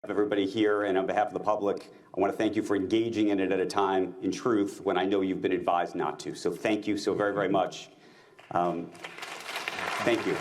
Everybody here, and on behalf of the public, I want to thank you for engaging in it at a time, in truth, when I know you've been advised not to. So thank you so very, very much. Thank you.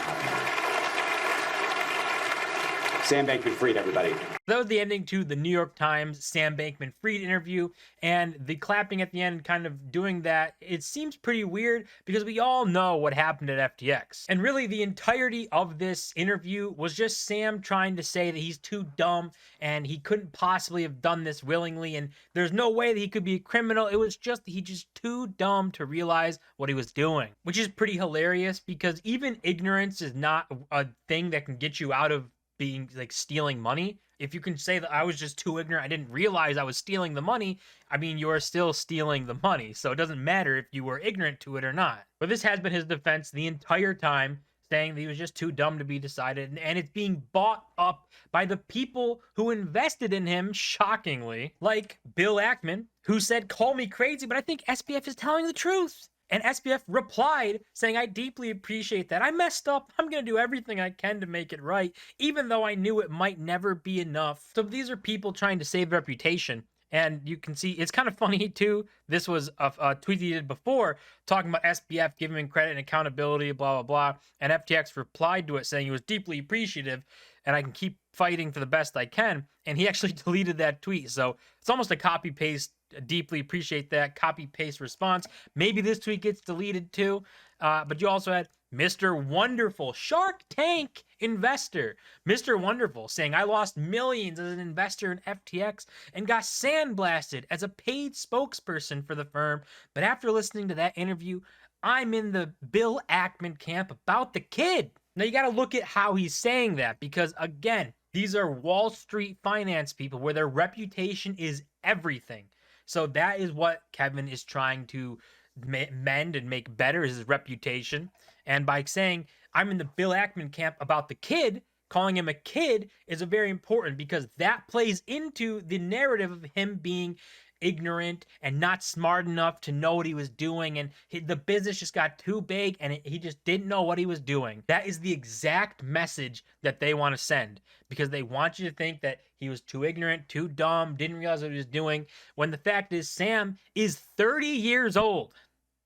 Sam Bankman-Fried, everybody. That was the ending to the New York Times Sam Bankman-Fried interview, and the clapping at the end kind of doing that, it seems pretty weird because we all know what happened at FTX. And really the entirety of this interview was just Sam trying to say that he's too dumb and he couldn't possibly have done this willingly, and there's no way that he could be a criminal. It was just he's just too dumb to realize what he was doing, which is pretty hilarious because even ignorance is not a thing that can get you out of being like stealing money. If you can say that I was just too ignorant, I didn't realize I was stealing the money, I mean, you're still stealing the money. So it doesn't matter if you were ignorant to it or not. But this has been his defense the entire time, saying that he was just too dumb to be decided. And it's being bought up by the people who invested in him, shockingly, like Bill Ackman, who said, call me crazy, but I think SBF is telling the truth. And SBF replied saying, I deeply appreciate that. I messed up. I'm going to do everything I can to make it right, even though I knew it might never be enough. So these are people trying to save reputation. And you can see it's kind of funny too. This was a tweet he did before talking about SBF giving him credit and accountability, blah, blah, blah. And FTX replied to it saying he was deeply appreciative and I can keep fighting for the best I can. And he actually deleted that tweet. So it's almost a copy paste. Deeply appreciate that copy paste response. Maybe this tweet gets deleted too. But you also had Mr. Wonderful, Shark Tank investor, Mr. Wonderful, saying, I lost millions as an investor in FTX and got sandblasted as a paid spokesperson for the firm. But after listening to that interview, I'm in the Bill Ackman camp about the kid. Now you got to look at how he's saying that because, again, these are Wall Street finance people where their reputation is everything. So that is what Kevin is trying to mend and make better, is his reputation. And by saying, I'm in the Bill Ackman camp about the kid, calling him a kid is a very important because that plays into the narrative of him being ignorant and not smart enough to know what he was doing, and the business just got too big and he just didn't know what he was doing. That is the exact message that they want to send because they want you to think that he was too ignorant, too dumb, didn't realize what he was doing, when the fact is Sam is 30 years old.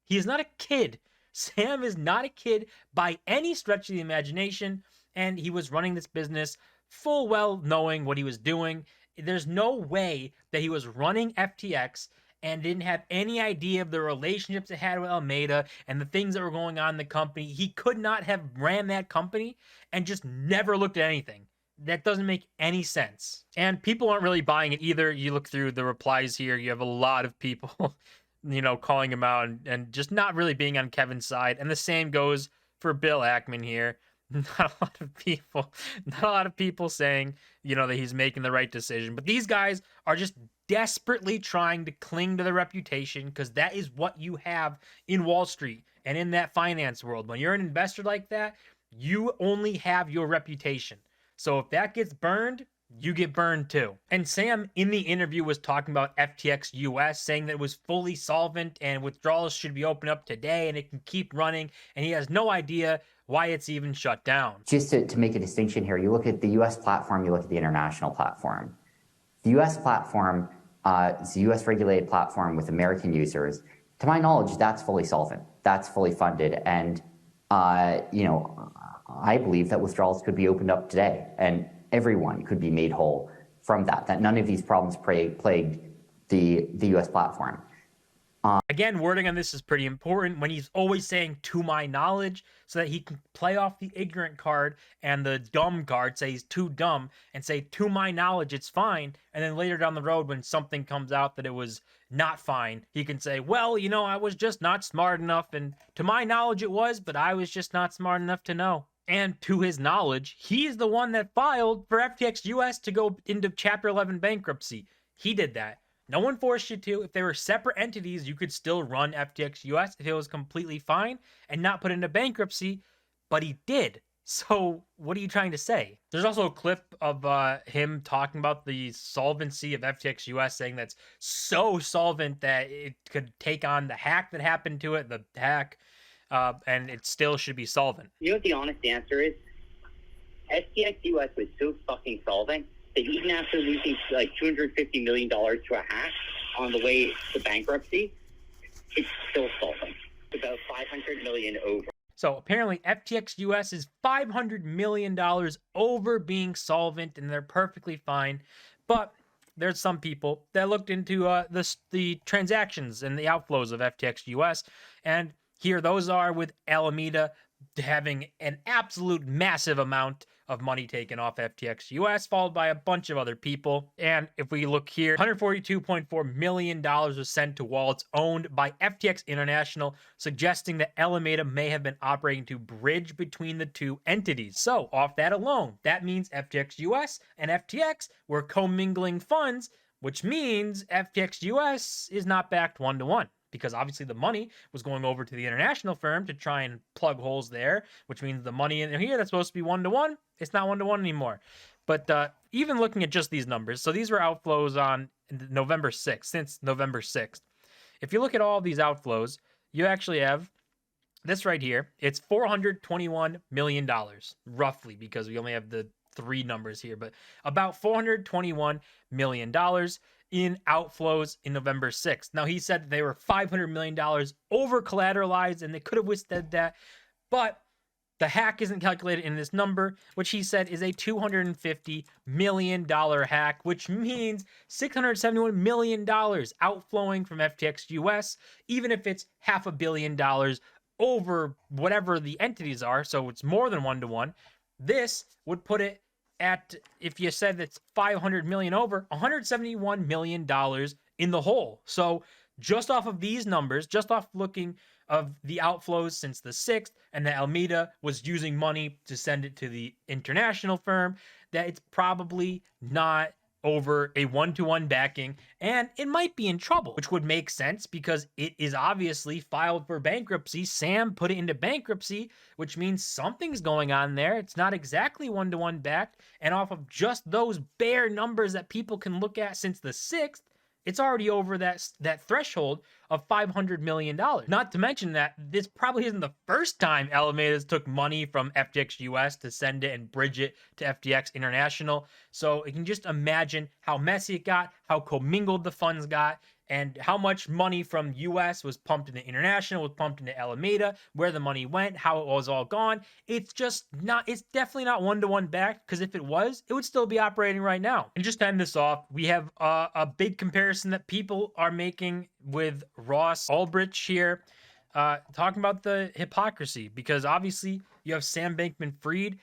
He is not a kid. Sam is not a kid by any stretch of the imagination, and he was running this business full well knowing what he was doing. There's no way that he was running FTX and didn't have any idea of the relationships it had with Alameda and the things that were going on in the company. He could not have ran that company and just never looked at anything. That doesn't make any sense. And people aren't really buying it either. You look through the replies here, you have a lot of people, calling him out and just not really being on Kevin's side. And the same goes for Bill Ackman here. Not a lot of people saying, that he's making the right decision. But these guys are just desperately trying to cling to their reputation because that is what you have in Wall Street and in that finance world. When you're an investor like that, you only have your reputation. So if that gets burned, you get burned too. And Sam in the interview was talking about FTX US, saying that it was fully solvent and withdrawals should be opened up today and it can keep running. And he has no idea why it's even shut down. Just to make a distinction here, you look at the US platform, you look at the international platform. The US platform is a US regulated platform with American users. To my knowledge, that's fully solvent. That's fully funded. And, I believe that withdrawals could be opened up today and everyone could be made whole from that none of these problems plagued the US platform. Again, wording on this is pretty important when he's always saying to my knowledge so that he can play off the ignorant card and the dumb card, say he's too dumb and say to my knowledge it's fine, and then later down the road when something comes out that it was not fine, he can say, well, I was just not smart enough and to my knowledge it was, but I was just not smart enough to know. And to his knowledge, he's the one that filed for FTX US to go into Chapter 11 bankruptcy. He did that. No one forced you to. If they were separate entities, you could still run FTX US if it was completely fine and not put into bankruptcy, but he did. So what are you trying to say? There's also a clip of him talking about the solvency of FTX US, saying that's so solvent that it could take on the hack that happened to it, the hack, and it still should be solvent. You know what the honest answer is? FTX US was so fucking solvent that even after losing like $250 million to a hack on the way to bankruptcy, it's still solvent. About $500 million over. So apparently FTX US is $500 million over being solvent, and they're perfectly fine. But there's some people that looked into the transactions and the outflows of FTX US, and here those are, with Alameda having an absolute massive amount of money taken off FTX US, followed by a bunch of other people. And if we look here, $142.4 million was sent to wallets owned by FTX International, suggesting that Alameda may have been operating to bridge between the two entities. So off that alone, that means FTX US and FTX were commingling funds, which means FTX US is not backed one-to-one, because obviously the money was going over to the international firm to try and plug holes there, which means the money in here that's supposed to be one-to-one, it's not one-to-one anymore. But even looking at just these numbers, so these were outflows on November 6th, since November 6th. If you look at all these outflows, you actually have this right here. It's $421 million, roughly, because we only have the three numbers here, but about $421 million in outflows in November 6th. Now, he said they were $500 million over collateralized and they could have withstood that, but the hack isn't calculated in this number, which he said is a $250 million hack, which means $671 million outflowing from FTX US, even if it's $500 million over whatever the entities are, so it's more than one-to-one. This would put it at, if you said it's 500 million over, $171 million in the hole. So just off of these numbers, just off looking of the outflows since the 6th, and that Alameda was using money to send it to the international firm, that it's probably not over a one-to-one backing, and it might be in trouble, which would make sense because it is obviously filed for bankruptcy. Sam put it into bankruptcy, which means something's going on there. It's not exactly one-to-one backed, and off of just those bare numbers that people can look at since the 6th, it's already over that threshold of $500 million. Not to mention that this probably isn't the first time Alameda's took money from FTX US to send it and bridge it to FTX International. So you can just imagine how messy it got, how commingled the funds got, and how much money from US was pumped into international, was pumped into Alameda, where the money went, how it was all gone. It's just not, it's definitely not one-to-one backed, because if it was, it would still be operating right now. And just to end this off, we have a big comparison that people are making with Ross Ulbricht here, talking about the hypocrisy, because obviously you have Sam Bankman-Fried,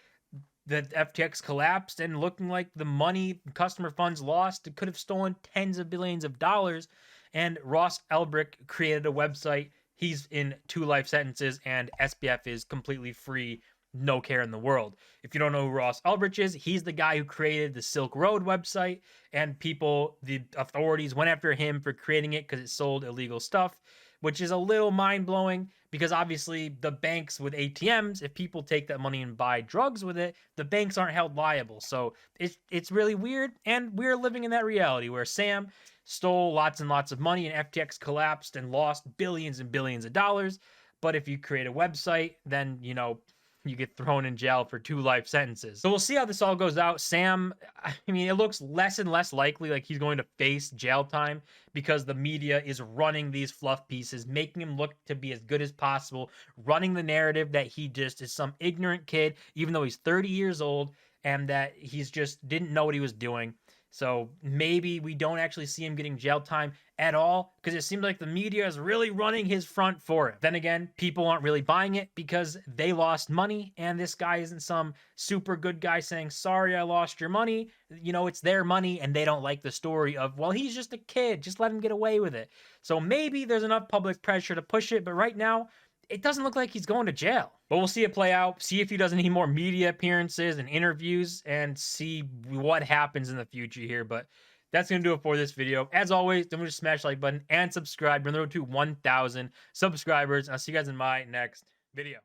that FTX collapsed, and looking like the money customer funds lost, it could have stolen tens of billions of dollars. And Ross Ulbricht created a website. He's in 2 life sentences, and SBF is completely free, no care in the world. If you don't know who Ross Ulbricht is, he's the guy who created the Silk Road website, and the authorities went after him for creating it because it sold illegal stuff, which is a little mind-blowing, because obviously the banks with ATMs, if people take that money and buy drugs with it, the banks aren't held liable. So it's really weird, and we're living in that reality where Sam stole lots and lots of money and FTX collapsed and lost billions and billions of dollars. But if you create a website, then, you know, you get thrown in jail for 2 life sentences. So we'll see how this all goes out. Sam, I mean, it looks less and less likely like he's going to face jail time, because the media is running these fluff pieces, making him look to be as good as possible, running the narrative that he just is some ignorant kid, even though he's 30 years old, and that he's just didn't know what he was doing. So maybe we don't actually see him getting jail time at all, because it seems like the media is really running his front for it. Then again, people aren't really buying it because they lost money, and this guy isn't some super good guy saying, sorry, I lost your money. You know, it's their money, and they don't like the story of, well, he's just a kid, just let him get away with it. So maybe there's enough public pressure to push it, but right now, it doesn't look like he's going to jail. But we'll see it play out, see if he does any more media appearances and interviews, and see what happens in the future here. But that's going to do it for this video. As always, don't forget to smash the like button and subscribe. We're on the road to 1,000 subscribers. I'll see you guys in my next video.